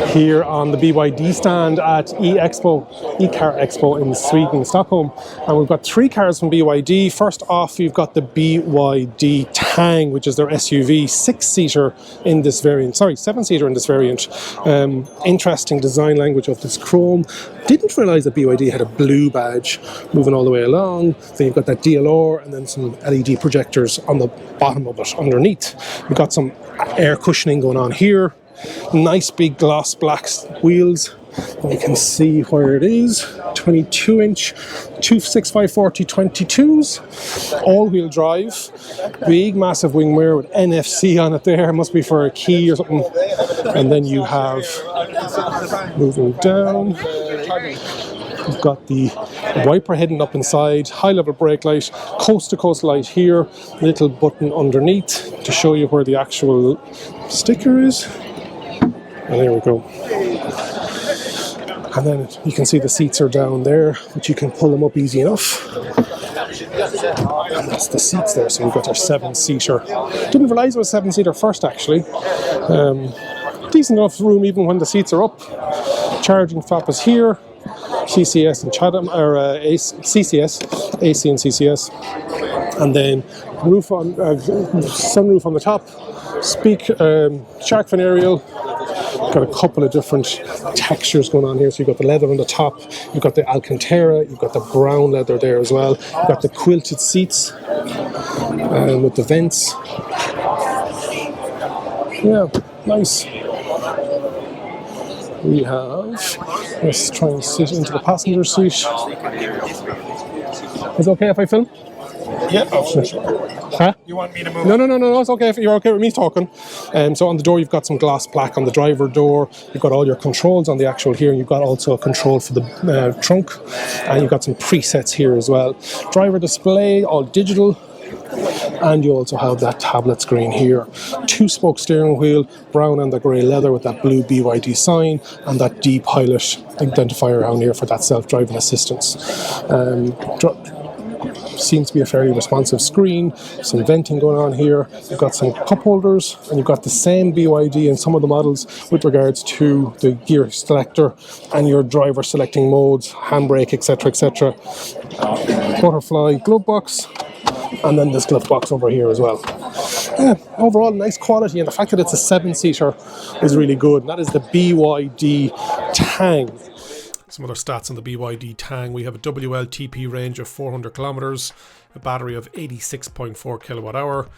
here on the BYD stand at eCarExpo in Sweden, Stockholm. And we've got 3 cars from BYD. First off, we've got the BYD TANG, which is their SUV, 6-seater in this variant. Sorry, 7-seater in this variant. Interesting design language of this chrome. Didn't realise that BYD had a blue badge moving all the way along. Then you've got that DLR and then some LED projectors on the bottom of it underneath. We've got some air cushioning going on here. Nice big gloss black wheels. And you can see where it is. 22-inch 265/40 22s. All-wheel drive. Big massive wing mirror with NFC on it there. Must be for a key or something. And then you have, moving down, you've got the wiper heading up inside, high-level brake light, coast-to-coast light here, little button underneath to show you where the actual sticker is. And there we go. And then you can see the seats are down there, but you can pull them up easy enough. And that's the seats there, so we've got our 7-seater. Didn't realise it was 7-seater first, actually. Decent enough room even when the seats are up. Charging flap is here. CCS and Chatham, or CCS, AC and CCS. And then roof on, sunroof on the top. Shark fin aerial. Got a couple of different textures going on here. So you've got the leather on the top, you've got the Alcantara, you've got the brown leather there as well. You've got the quilted seats with the vents. Yeah, nice. We have, let's try and sit into the passenger seat. Is it okay if I film? Yeah, huh? You want me to move? No, it's okay if you're okay with me talking. So on the door you've got some gloss black on the driver door. You've got all your controls on the actual here. You've got also a control for the trunk, and you've got some presets here as well. Driver display, all digital. And you also have that tablet screen here. 2-spoke steering wheel, brown and the grey leather with that blue BYD sign, and that D-Pilot identifier down here for that self-driving assistance. Seems to be a fairly responsive screen. Some venting going on here. You've got some cup holders, and you've got the same BYD in some of the models with regards to the gear selector and your driver selecting modes, handbrake, etc., etc. Butterfly glove box. And then this glove box over here as well. Yeah, overall nice quality, and the fact that it's a 7-seater is really good. And that is the BYD TANG. Some other stats on the BYD TANG. We have a WLTP range of 400 kilometers, a battery of 86.4 kilowatt hour.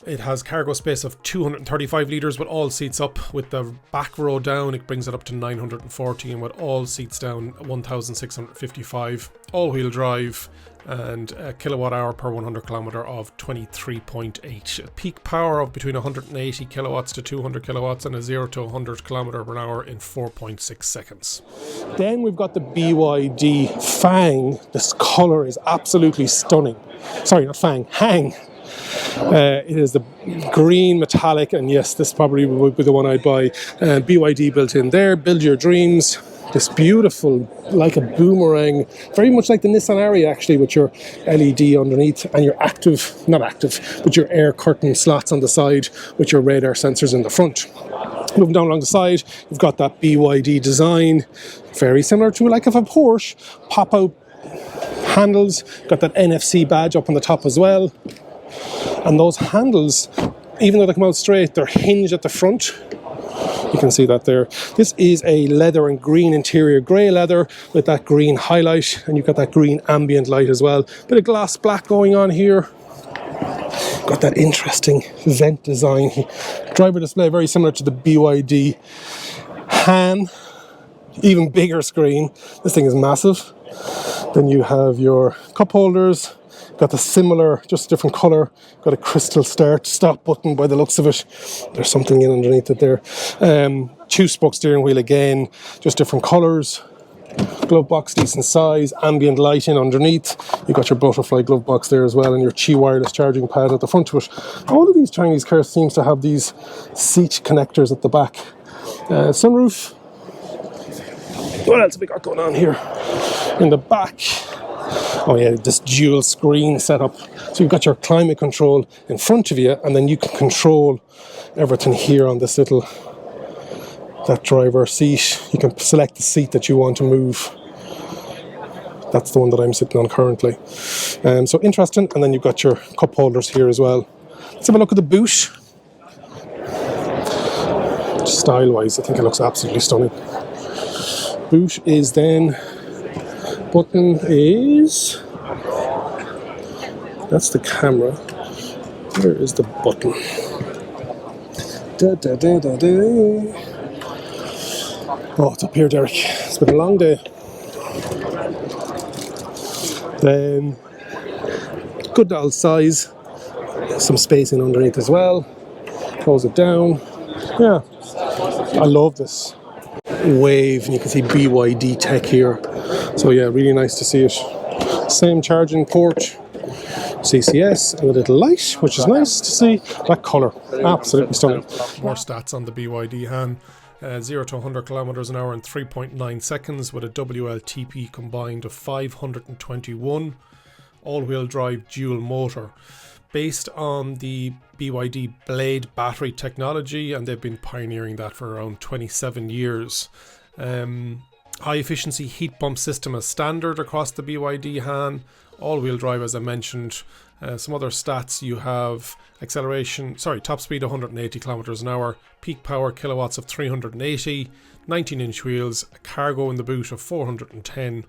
It has cargo space of 235 litres with all seats up. With the back row down, it brings it up to 940, and with all seats down, 1,655. All-wheel drive, and a kilowatt hour per 100 kilometer of 23.8. A peak power of between 180 kilowatts to 200 kilowatts, and a 0 to 100 kilometer per hour in 4.6 seconds. Then we've got the BYD FANG. This colour is absolutely stunning. Sorry, not FANG, HANG. It is the green metallic, and yes, this probably would be the one I'd buy. BYD built in there. Build your dreams. This beautiful, like a boomerang, very much like the Nissan Ariya actually, with your LED underneath and your but your air curtain slots on the side with your radar sensors in the front. Moving down along the side, you've got that BYD design, very similar to like of a Porsche, pop-out handles, got that NFC badge up on the top as well. And those handles, even though they come out straight, they're hinged at the front. You can see that there. This is a leather and green interior, grey leather with that green highlight, and you've got that green ambient light as well. Bit of gloss black going on here. Got that interesting vent design. Driver display very similar to the BYD Han. Even bigger screen. This thing is massive. Then you have your cup holders. Got the similar, just a different colour. Got a crystal stop button by the looks of it. There's something in underneath it there. 2-spoke steering wheel again, just different colours. Glove box, decent size. Ambient lighting underneath. You've got your butterfly glove box there as well, and your Qi wireless charging pad at the front of it. All of these Chinese cars seems to have these seat connectors at the back. Sunroof. What else have we got going on here? In the back. Oh yeah, this dual screen setup. So you've got your climate control in front of you, and then you can control everything here on this little that driver seat. You can select the seat that you want to move. That's the one that I'm sitting on currently. So interesting. And then you've got your cup holders here as well. Let's have a look at the boot. Style-wise, I think it looks absolutely stunning. Boot is then, button is, that's the camera. Where is the button? Da, da, da, da, da. Oh, it's up here, Derek. It's been a long day. Then, good old size. Some spacing underneath as well. Close it down. Yeah, I love this wave, and you can see BYD tech here. So yeah, really nice to see it. Same charging port, CCS, and a little light, which is nice to see. That colour, absolutely stunning. More stats on the BYD Han. 0 to 100 kilometers an hour in 3.9 seconds with a WLTP combined of 521. All-wheel drive dual motor. Based on the BYD Blade battery technology, and they've been pioneering that for around 27 years. High efficiency heat pump system as standard across the BYD Han. All-wheel drive, as I mentioned. Some other stats, you have acceleration, top speed 180 kilometers an hour, peak power kilowatts of 380, 19-inch wheels, a cargo in the boot of 410,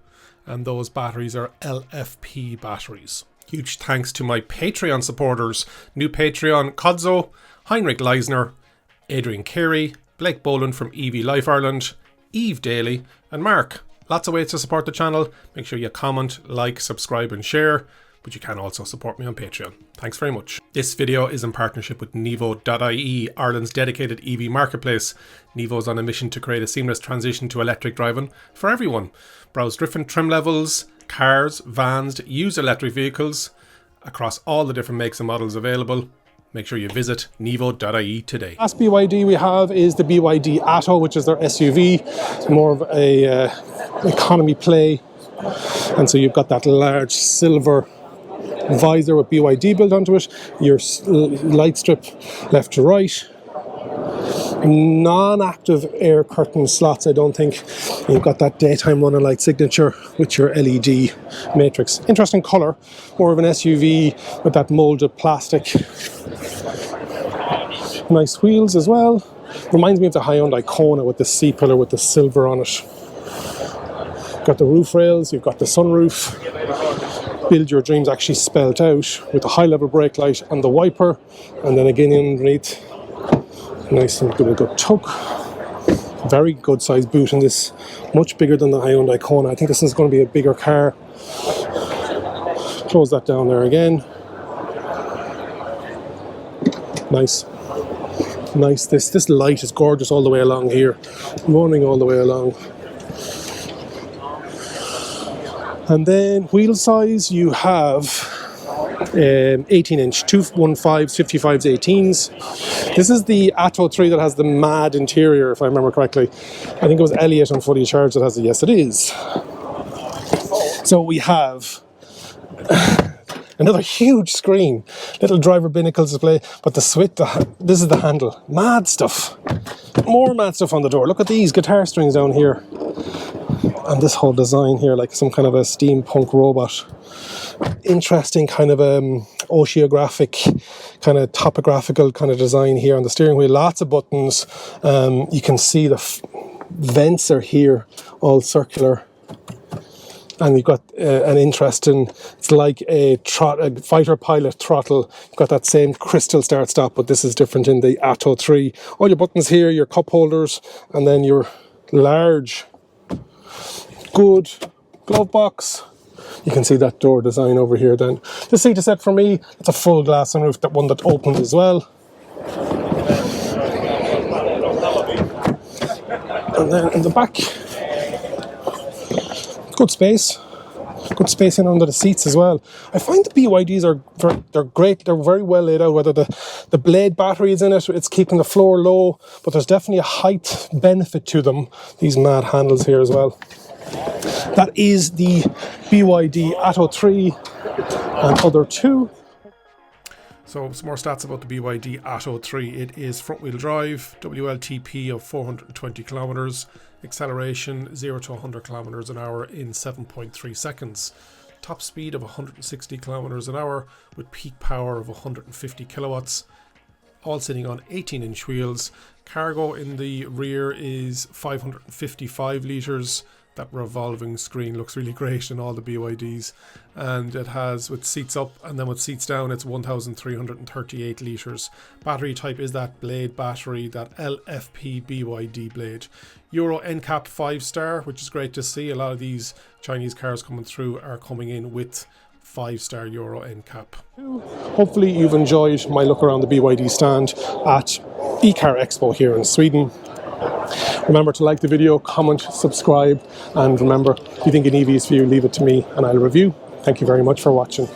and those batteries are LFP batteries. Huge thanks to my Patreon supporters. New Patreon, Kodzo, Heinrich Leisner, Adrian Carey, Blake Boland from EV Life Ireland, Eve Daly, and Mark. Lots of ways to support the channel. Make sure you comment, like, subscribe and share. But you can also support me on Patreon. Thanks very much. This video is in partnership with Nevo.ie, Ireland's dedicated EV marketplace. Nevo is on a mission to create a seamless transition to electric driving for everyone. Browse different trim levels, cars, vans, used electric vehicles across all the different makes and models available. Make sure you visit Nevo.ie today. Last BYD we have is the BYD ATTO, which is their SUV. It's more of a economy play. And so you've got that large silver visor with BYD built onto it, your light strip left to right, non-active air curtain slots, I don't think. You've got that daytime running light signature with your LED matrix. Interesting colour, more of an SUV with that moulded plastic. Nice wheels as well. Reminds me of the Hyundai Kona with the C-pillar with the silver on it. Got the roof rails, you've got the sunroof. Build Your Dreams actually spelled out with a high level brake light and the wiper, and then again underneath, nice and good tug. Very good sized boot in this, much bigger than the Hyundai Kona. I think this is going to be a bigger car. Close that down there again. Nice. This light is gorgeous all the way along here, running all the way along. And then wheel size, you have 18-inch, 215s, 55s, 18s. This is the ATTO 3 that has the mad interior, if I remember correctly. I think it was Elliot on Fully Charged that has it. Yes, it is. So we have another huge screen, little driver binnacle display, but this is the handle. Mad stuff. More mad stuff on the door. Look at these guitar strings down here. And this whole design here, like some kind of a steampunk robot. Interesting kind of oceanographic, kind of topographical kind of design here on the steering wheel. Lots of buttons. You can see the vents are here, all circular. And you've got an interesting, it's like a fighter pilot throttle. You've got that same crystal start-stop, but this is different in the ATTO 3. All your buttons here, your cup holders, and then your large, good glove box. You can see that door design over here then. The seat set for me, it's a full glass sunroof, that one that opens as well. And then in the back, good space. Good spacing under the seats as well. I find the BYDs they're great. They're very well laid out. Whether the Blade battery is in it, it's keeping the floor low, but there's definitely a height benefit to them. These mad handles here as well. That is the BYD ATTO 3 and other 2. So some more stats about the BYD ATTO 3. It is front-wheel drive, WLTP of 420 kilometers, acceleration 0 to 100 kilometers an hour in 7.3 seconds. Top speed of 160 kilometers an hour with peak power of 150 kilowatts. All sitting on 18-inch wheels. Cargo in the rear is 555 litres. That revolving screen looks really great in all the BYDs, and it has, with seats up and then with seats down, it's 1,338 litres. Battery type is that Blade battery, that LFP BYD Blade. Euro NCAP 5-star, which is great to see. A lot of these Chinese cars coming through are coming in with 5-star Euro NCAP. Hopefully you've enjoyed my look around the BYD stand at eCarExpo here in Sweden. Remember to like the video, comment, subscribe, and remember, if you think an EV is for you, leave it to me and I'll review. Thank you very much for watching.